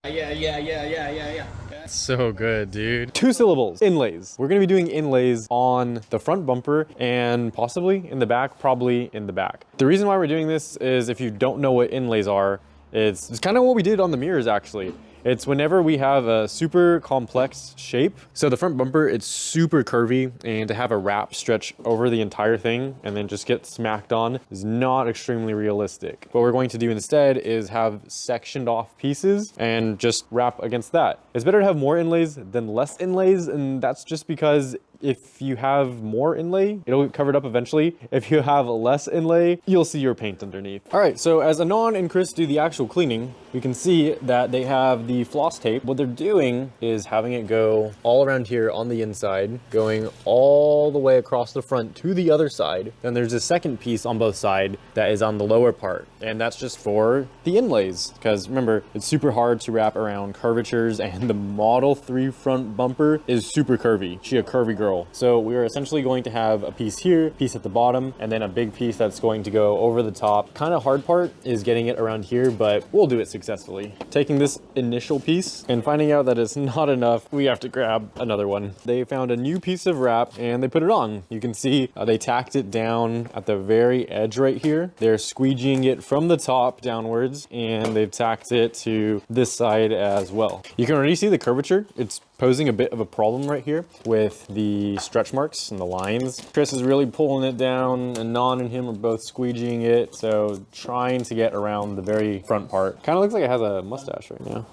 Yeah. So good, dude. 2 syllables, inlays. We're gonna be doing inlays on the front bumper and possibly in the back, probably in the back. The reason why we're doing this is if you don't know what inlays are, it's kind of what we did on the mirrors actually. It's whenever we have a super complex shape. So the front bumper, it's super curvy, and to have a wrap stretch over the entire thing and then just get smacked on is not extremely realistic. What we're going to do instead is have sectioned off pieces and just wrap against that. It's better to have more inlays than less inlays, and that's just because if you have more inlay, it'll get covered up eventually. If you have less inlay, you'll see your paint underneath. All right, so as Anon and Chris do the actual cleaning, we can see that they have the floss tape. What they're doing is having it go all around here on the inside, going all the way across the front to the other side. Then there's a second piece on both sides that is on the lower part, and that's just for the inlays. Because remember, it's super hard to wrap around curvatures, and the Model 3 front bumper is super curvy. She's a curvy girl. So we are essentially going to have a piece here, piece at the bottom, and then a big piece that's going to go over the top. Kind of hard part is getting it around here, but we'll do it successfully. Taking this initial piece and finding out that it's not enough, we have to grab another one. They found a new piece of wrap and they put it on. You can see they tacked it down at the very edge right here. They're squeegeeing it from the top downwards, and they've tacked it to this side as well. You can already see the curvature. It's posing a bit of a problem right here with the stretch marks and the lines. Chris is really pulling it down, and Non and him are both squeegeeing it, so trying to get around the very front part. Kind of looks like it has a mustache right now.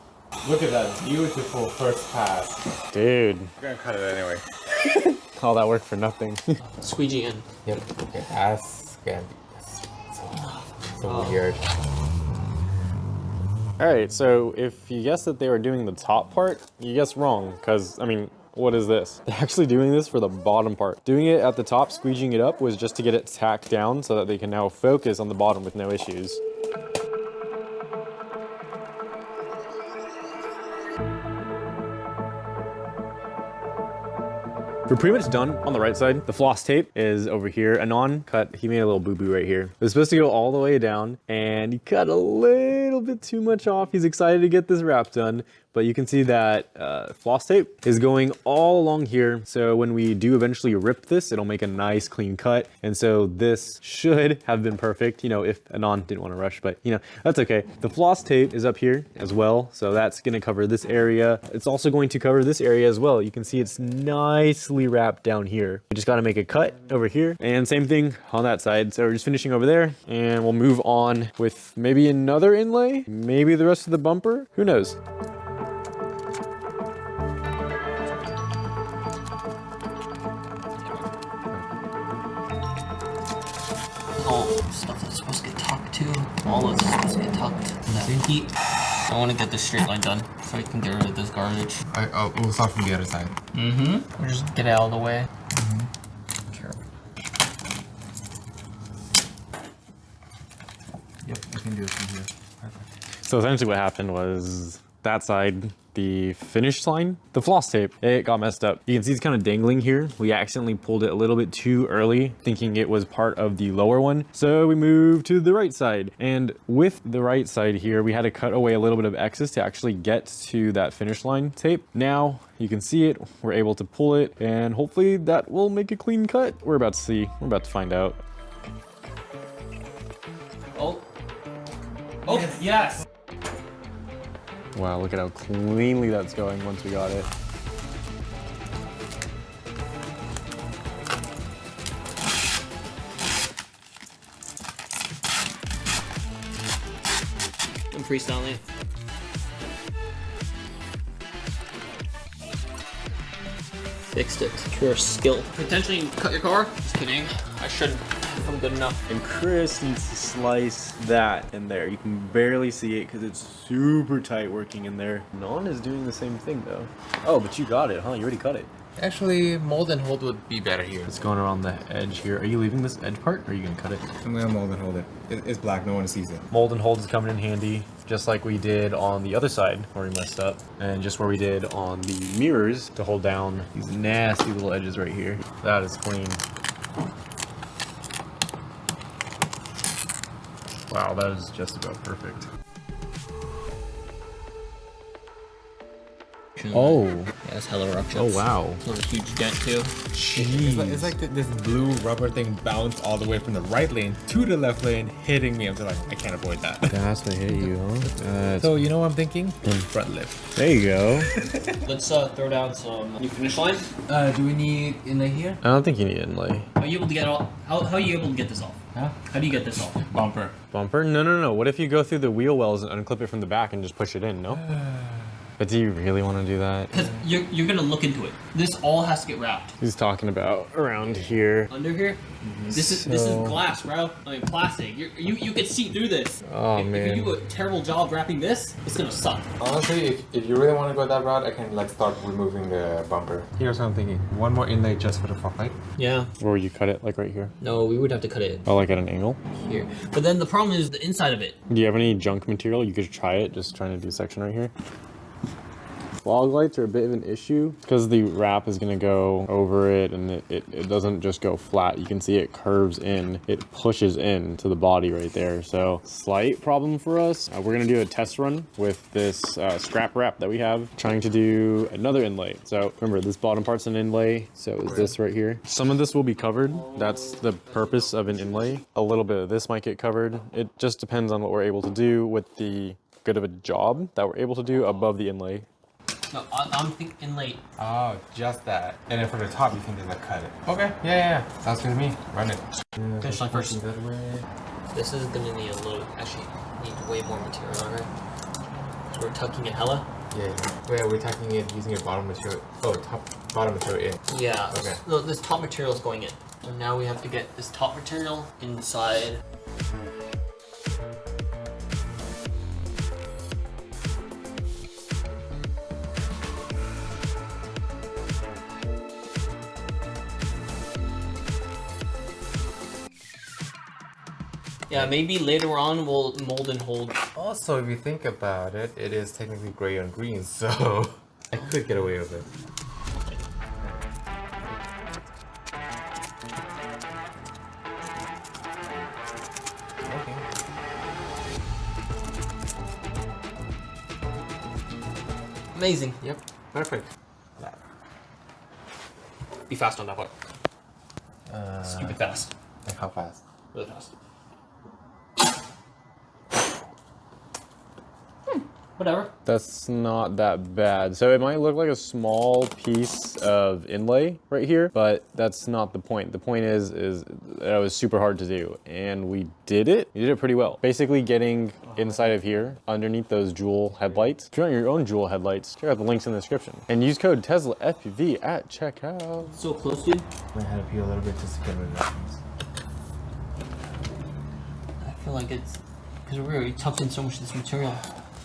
Look at that beautiful first pass. Dude. We're gonna cut it anyway. All that work for nothing. Squeegee in. Yep. Okay, that's gonna be so weird. All right, so if you guess that they were doing the top part, you guess wrong, because, I mean, what is this? They're actually doing this for the bottom part. Doing it at the top, squeegeeing it up, was just to get it tacked down so that they can now focus on the bottom with no issues. We're pretty much done on the right side. The floss tape is over here. Anon he made a little boo-boo right here. It was supposed to go all the way down, and he cut a little bit too much off. He's excited to get this wrap done, but you can see that floss tape is going all along here. So when we do eventually rip this, it'll make a nice clean cut. And so this should have been perfect, you know, if Anon didn't want to rush, but you know, that's okay. The floss tape is up here as well. So that's gonna cover this area. It's also going to cover this area as well. You can see it's nicely wrapped down here. We just gotta make a cut over here, and same thing on that side. So we're just finishing over there, and we'll move on with maybe another inlay, maybe the rest of the bumper, who knows? All stuff that's supposed to get tucked to, all that's supposed to get tucked. And that heat. I want to get this straight line done so I can get rid of this garbage. We'll start from the other side. We'll just get it out of the way. Sure. Yep, I can do it from here. Perfect. So essentially what happened was that side, the finish line, the floss tape, it got messed up. You can see it's kind of dangling here. We accidentally pulled it a little bit too early, thinking it was part of the lower one. So we moved to the right side. And with the right side here, we had to cut away a little bit of excess to actually get to that finish line tape. Now you can see it, we're able to pull it, and hopefully that will make a clean cut. We're about to see, we're about to find out. Oh, yes. Wow, look at how cleanly that's going once we got it. I'm freestyling. Fixed it. Pure skill. Potentially cut your car? Just kidding. I shouldn't. If I'm good enough. And Chris needs to slice that in there. You can barely see it because it's super tight working in there. Non is doing the same thing though. Oh, but you got it, huh? You already cut it. Actually, mold and hold would be better here. It's going around the edge here. Are you leaving this edge part or are you gonna cut it? I'm gonna mold and hold it. It's black, no one sees it. Mold and hold is coming in handy, just like we did on the other side where we messed up, and just where we did on the mirrors to hold down these nasty little edges right here. That is clean. Wow, that is just about perfect. chip. Oh. Yeah, it's hella rough chips. Oh, wow. There's a huge dent too. It's like this blue rubber thing bounced all the way from the right lane to the left lane, hitting me. I'm just like, I can't avoid that. That's what hit you, huh? So you know what I'm thinking? Front lift. There you go. Let's throw down some new finish line. Do we need inlay here? I don't think you need inlay. Are you able to get all? How are you able to get this off? Huh? How do you get this off? Bumper. Bumper? No. What if you go through the wheel wells and unclip it from the back and just push it in, no? But do you really want to do that? Because you're gonna look into it. This all has to get wrapped. He's talking about around here. Under here, this is glass, bro. I mean plastic. You can see through this. Oh, if man. you do a terrible job wrapping this, it's gonna suck. Honestly, if you really want to go that route, I can like start removing the bumper. Here's what I'm thinking. One more inlay just for the front light. Yeah. Or you cut it like right here. No, we would have to cut it Oh, like at an angle? here. But then the problem is the inside of it. Do you have any junk material? You could try it, just trying to do a section right here. Fog lights are a bit of an issue because the wrap is going to go over it and it doesn't just go flat. You can see it curves in, it pushes in to the body right there. So slight problem for us. We're going to do a test run with this scrap wrap that we have, trying to do another inlay. So remember, this bottom part's an inlay. So is this right here. Some of this will be covered. That's the purpose of an inlay. A little bit of this might get covered. It just depends on what we're able to do with the good of a job that we're able to do above the inlay. No, I'm thinking inlay. Oh, just that. And then from the top, you can just like cut it. Okay, yeah. Sounds good to me. Run it. Finish line first. This is gonna need a little. Actually, need way more material on it. So we're tucking it hella. Yeah. Wait, we're tucking it using a bottom material. Oh, bottom material in. Yeah. Okay. No, this top material is going in. So now we have to get this top material inside. Yeah, maybe later on we'll mold and hold. Also, if you think about it, it is technically gray on green, so I could get away with it. Okay. Amazing. Yep. Perfect. Be fast on that part. Stupid fast. Like how fast? Really fast. Whatever. That's not that bad. So it might look like a small piece of inlay right here, but that's not the point. The point is that it was super hard to do, and we did it. We did it pretty well. Basically getting inside of here, underneath those Joule headlights. If you want your own Joule headlights, check out the links in the description. And use code teslafpv at checkout. So close, dude. I had to pee a little bit just to get rid of that. I feel like it's because we already tucked in so much of this material.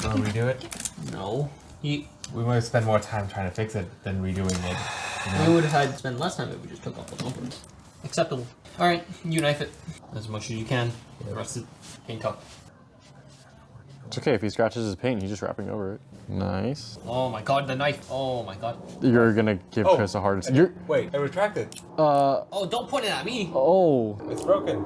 Want to redo it? No. We might spend more time trying to fix it than redoing it. You know? We would have had to spend less time if we just took off the bumper. Acceptable. Alright, you knife it as much as you can. The rest is paint up. It's okay, if he scratches his paint, he's just wrapping over it. Nice. Oh my god, the knife. Oh my god. You're gonna give Chris a hard... Wait, I retracted. Oh, don't point it at me. Oh. It's broken.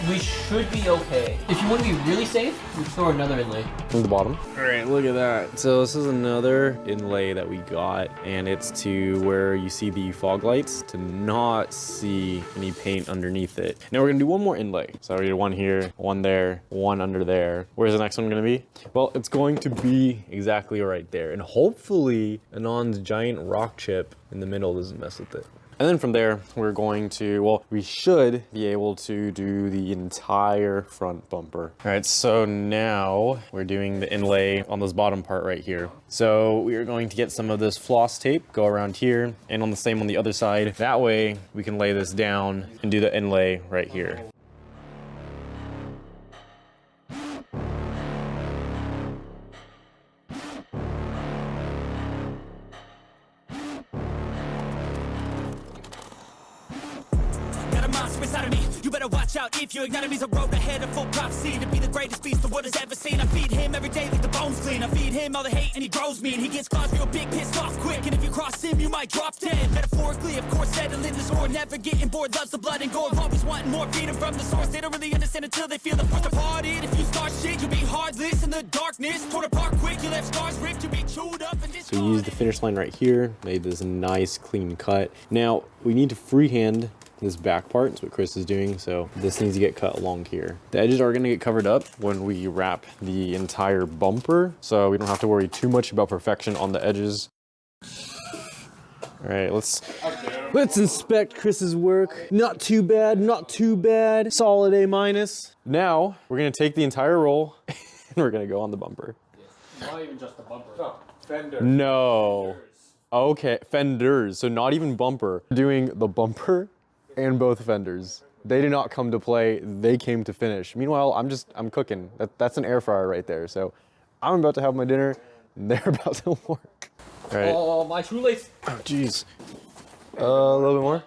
We should be okay. If you want to be really safe, we throw another inlay. From the bottom. All right, look at that. So this is another inlay that we got, and it's to where you see the fog lights to not see any paint underneath it. Now we're gonna do one more inlay. So we did one here, one there, one under there. Where's the next one gonna be? Well, it's going to be exactly right there. And hopefully Anon's giant rock chip in the middle doesn't mess with it. And then from there, we're going to, well, we should be able to do the entire front bumper. All right, so now we're doing the inlay on this bottom part right here. So we are going to get some of this floss tape, go around here, and on the same on the other side. That way we can lay this down and do the inlay right here. better watch out if you ignite him. He's a road ahead of full prophecy to be the greatest beast the world has ever seen. I feed him every day like the bones clean. I feed him all the hate and he grows me. And he gets claws real big, pissed off quick. And if you cross him, you might drop dead. Metaphorically, of course, settling the score. Never getting bored, loves the blood and gore. Always wanting more, feed him from the source. They don't really understand until they feel the force departed. If you start shit, you'll be heartless in the darkness. Torn apart quick, you left scars ripped, you'll be chewed up and So we used the finish line right here, made this nice clean cut. Now we need to freehand this back part. That's what Chris is doing. So this needs to get cut along here. The edges are going to get covered up when we wrap the entire bumper, so we don't have to worry too much about perfection on the edges. All right, let's inspect Chris's work. Not too bad, not too bad. Solid A minus. Now we're gonna take the entire roll and we're gonna go on the bumper. Not even just the bumper. Oh, fender. No. Okay, fenders. So not even bumper. Doing the bumper and both fenders. They did not come to play. They came to finish. Meanwhile, I'm cooking. That's an air fryer right there. So I'm about to have my dinner. And they're about to work. All right. Oh, my shoelace. Oh, jeez. A little bit more.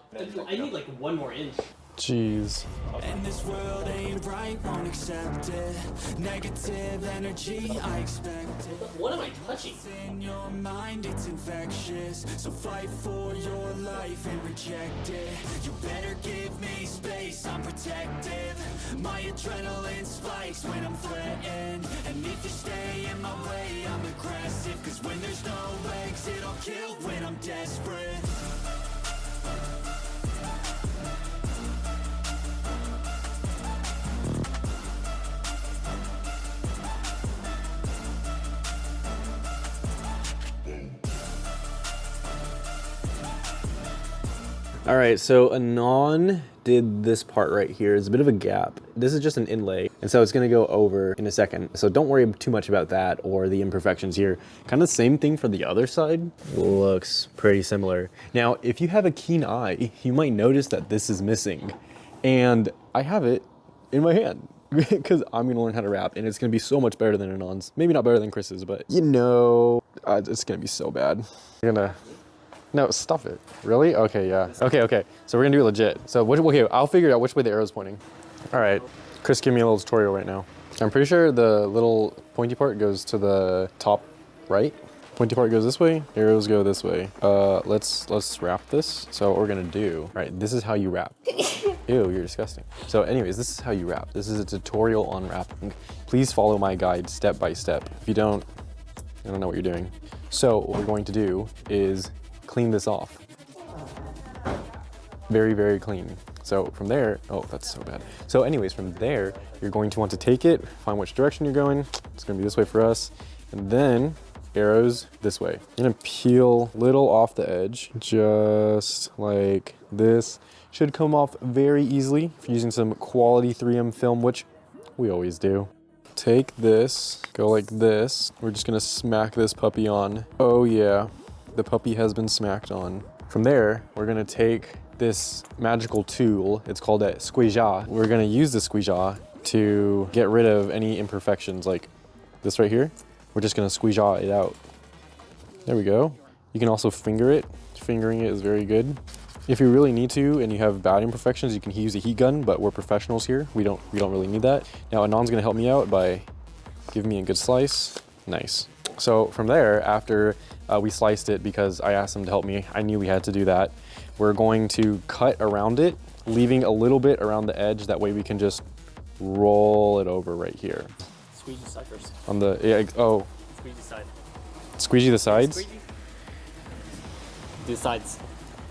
I need like 1 more inch. Jeez. And this world ain't right, won't accept it. Negative energy, I expect it. What am I touching? It's in your mind, it's infectious. So fight for your life and reject it. You better give me space, I'm protective. My adrenaline spikes when I'm threatened. And if you stay in my way, I'm aggressive. Cause when there's no exit, I'll kill when I'm desperate. All right, so Anon did this part right here. It's a bit of a gap. This is just an inlay, and so it's gonna go over in a second. So don't worry too much about that or the imperfections here. Kind of the same thing for the other side. Looks pretty similar. Now, if you have a keen eye, you might notice that this is missing. And I have it in my hand because I'm gonna learn how to wrap, and it's gonna be so much better than Anon's. Maybe not better than Chris's, but you know, it's gonna be so bad. You're gonna, no, stuff it. Really? Okay, yeah. Okay. So we're gonna do it legit. So, okay, I'll figure out which way the arrow's pointing. All right, Chris, give me a little tutorial right now. I'm pretty sure the little pointy part goes to the top right. Pointy part goes this way, arrows go this way. Let's wrap this. So what we're gonna do, right, this is how you wrap. Ew, you're disgusting. So anyways, this is how you wrap. This is a tutorial on wrapping. Please follow my guide step by step. If you don't, I don't know what you're doing. So what we're going to do is clean this off. Very, very clean. So from there, oh, that's so bad. So anyways, from there, you're going to want to take it, find which direction you're going. It's gonna be this way for us. And then arrows this way. You're gonna peel little off the edge, just like this. Should come off very easily if you're using some quality 3M film, which we always do. Take this, go like this. We're just gonna smack this puppy on. Oh yeah, the puppy has been smacked on. From there, we're gonna take this magical tool. It's called a squeegee. We're gonna use the squeegee to get rid of any imperfections like this right here. We're just gonna squeegee it out. There we go. You can also finger it. Fingering it is very good. If you really need to and you have bad imperfections, you can use a heat gun, but we're professionals here. We don't really need that. Now Anon's gonna help me out by giving me a good slice. Nice. So from there, after we sliced it, because I asked him to help me, I knew we had to do that. We're going to cut around it, leaving a little bit around the edge. That way we can just roll it over right here. Squeegee side first. On the, yeah, oh. Squeegee side. Squeegee the sides? Squeegee. The sides.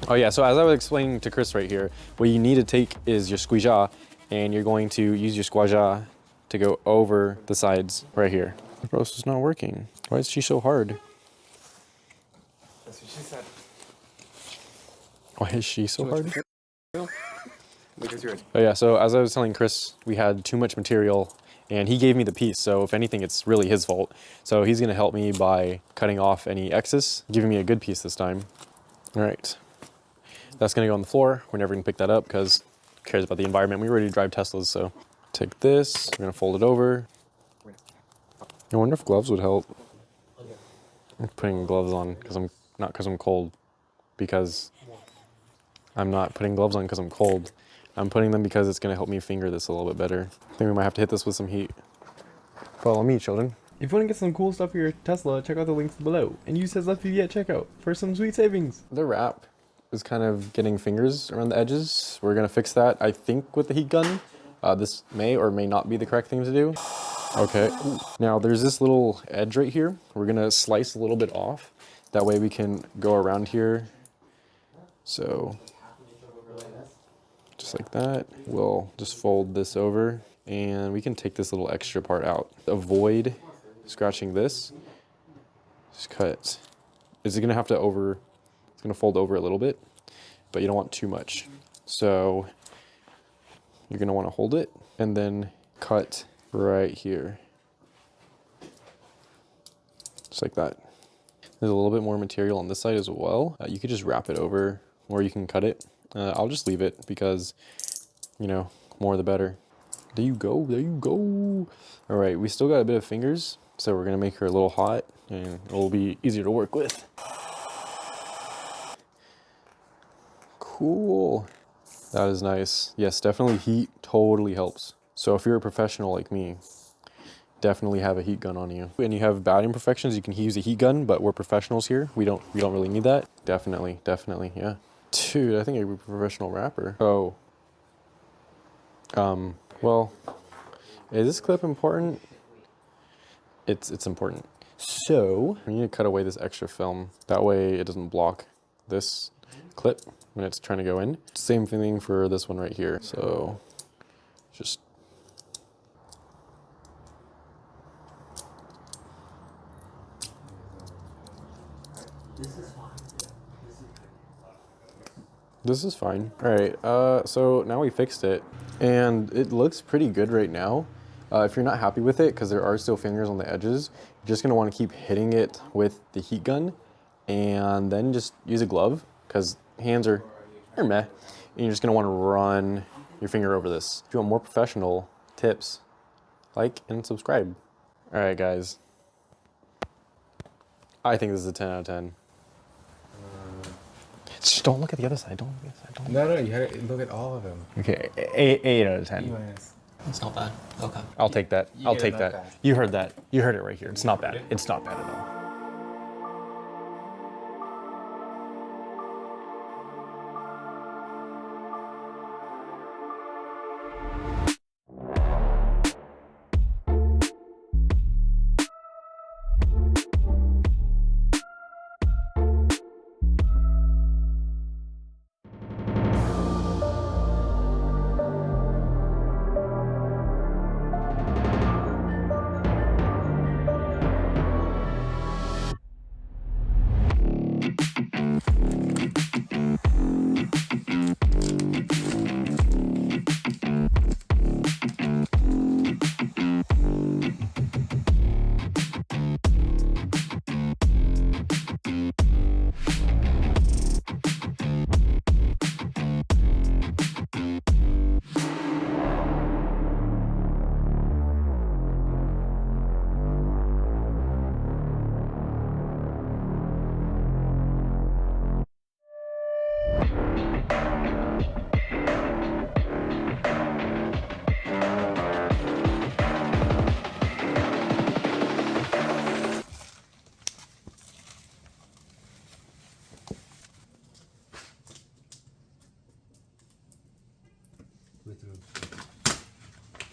Oh yeah, so as I was explaining to Chris right here, what you need to take is your squeegee, and you're going to use your squeegee to go over the sides right here. Bro, this is not working. Why is she so hard? That's what she said. Why is she so hard? Because you're Oh yeah, so as I was telling Chris, we had too much material and he gave me the piece. So if anything, it's really his fault. So he's gonna help me by cutting off any excess, giving me a good piece this time. All right, that's gonna go on the floor. We're never gonna pick that up because who cares about the environment? We already drive Teslas, so take this, we're gonna fold it over. I wonder if gloves would help. I'm putting gloves on because I'm cold, because I'm not putting gloves on because I'm cold. I'm putting them because it's gonna help me finger this a little bit better. I think we might have to hit this with some heat. Follow me, children. If you want to get some cool stuff for your Tesla, check out the links below and use teslafpv at checkout for some sweet savings. The wrap is kind of getting fingers around the edges. We're gonna fix that, I think, with the heat gun. This may or may not be the correct thing to do. Okay, now there's this little edge right here. We're gonna slice a little bit off. That way we can go around here. So, just like that. We'll just fold this over and we can take this little extra part out. Avoid scratching this. Just cut. It's gonna have to it's gonna fold over a little bit, but you don't want too much. So, you're gonna wanna hold it and then cut right here. Just like that. There's a little bit more material on this side as well. You could just wrap it over or you can cut it. I'll just leave it because, you know, more the better. There you go, there you go. All right, we still got a bit of fingers, so we're gonna make her a little hot and it'll be easier to work with. Cool. That is nice. Yes, definitely heat totally helps. So if you're a professional like me, definitely have a heat gun on you. And you have bad imperfections, you can use a heat gun, but we're professionals here. We don't really need that. Definitely, yeah. Dude, I think I'm a professional rapper. Oh. Well, is this clip important? It's important. So, we need to cut away this extra film. That way it doesn't block this clip when it's trying to go in. Same thing for this one right here. So, just this is fine. All right, so now we fixed it and it looks pretty good right now. If you're not happy with it, because there are still fingers on the edges, you're just gonna wanna keep hitting it with the heat gun and then just use a glove because hands are meh. And you're just gonna wanna run your finger over this. If you want more professional tips, like and subscribe. All right, guys. I think this is a 10 out of 10. Just don't look at the other side. Don't look at the other side. No, you had to look at all of them. Okay, 8 out of 10. Yes. It's not bad. Okay. I'll take that. You I'll get take it that. not bad. You heard that. You heard it right here. It's not bad. It's not bad at all.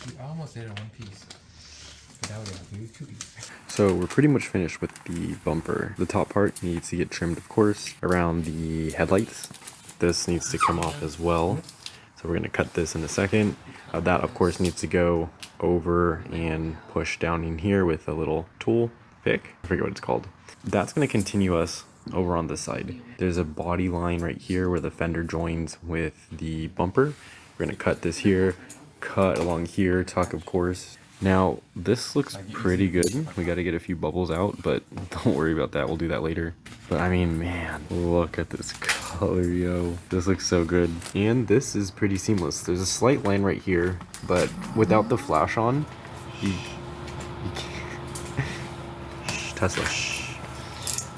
You almost did it in one piece. But that would have been 2 pieces. So we're pretty much finished with the bumper. The top part needs to get trimmed, of course, around the headlights. This needs to come off as well. So we're gonna cut this in a second. That, of course, needs to go over and push down in here with a little tool pick. I forget what it's called. That's gonna continue us over on this side. There's a body line right here where the fender joins with the bumper. We're gonna cut this here, cut along here, tuck, of course. Now, this looks pretty good. We got to get a few bubbles out, but don't worry about that. We'll do that later. But I mean, man, look at this color, yo. This looks so good. And this is pretty seamless. There's a slight line right here, but without the flash on, you can't. Shh, Tesla, shh.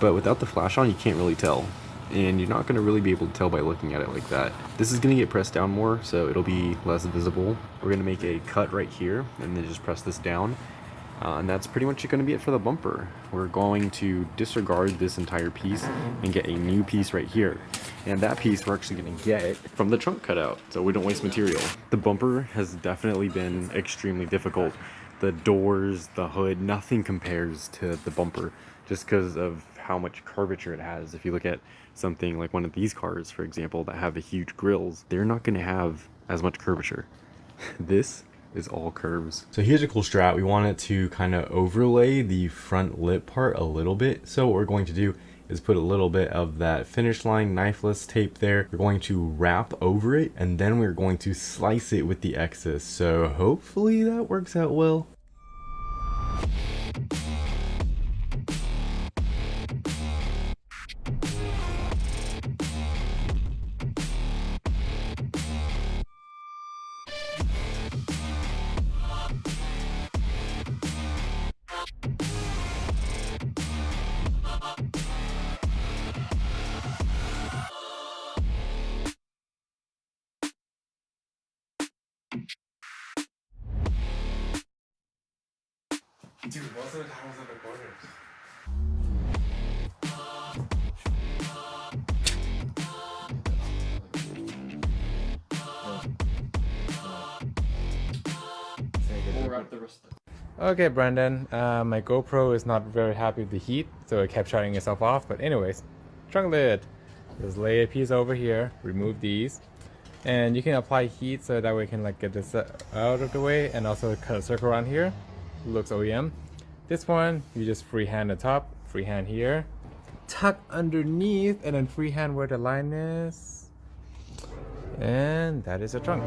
But without the flash on, you can't really tell. and you're not going to really be able to tell by looking at it like that. This is going to get pressed down more, so it'll be less visible. We're going to make a cut right here and then just press this down. And that's pretty much going to be it for the bumper. We're going to disregard this entire piece and get a new piece right here. And that piece we're actually going to get from the trunk cutout, so we don't waste material. The bumper has definitely been extremely difficult. The doors, the hood, nothing compares to the bumper just because of how much curvature it has. If you look at something like one of these cars, for example, that have the huge grills, they're not going to have as much curvature. This is all curves. So here's a cool strat. We want it to kind of overlay the front lip part a little bit. So what we're going to do is put a little bit of that finish line Knifeless tape there. We're going to wrap over it, and then we're going to slice it with the excess. So hopefully that works out well. Dude, most of the time I was in the corners. We'll wrap the rest of it. Okay, Brendan, my GoPro is not very happy with the heat, so it kept shutting itself off. But anyways, trunk lid. Just lay a piece over here, remove these, and you can apply heat so that way we can like get this out of the way, and also cut a circle around here. Looks OEM. This one, you just freehand the top, freehand here, tuck underneath, and then freehand where the line is. And that is a trunk.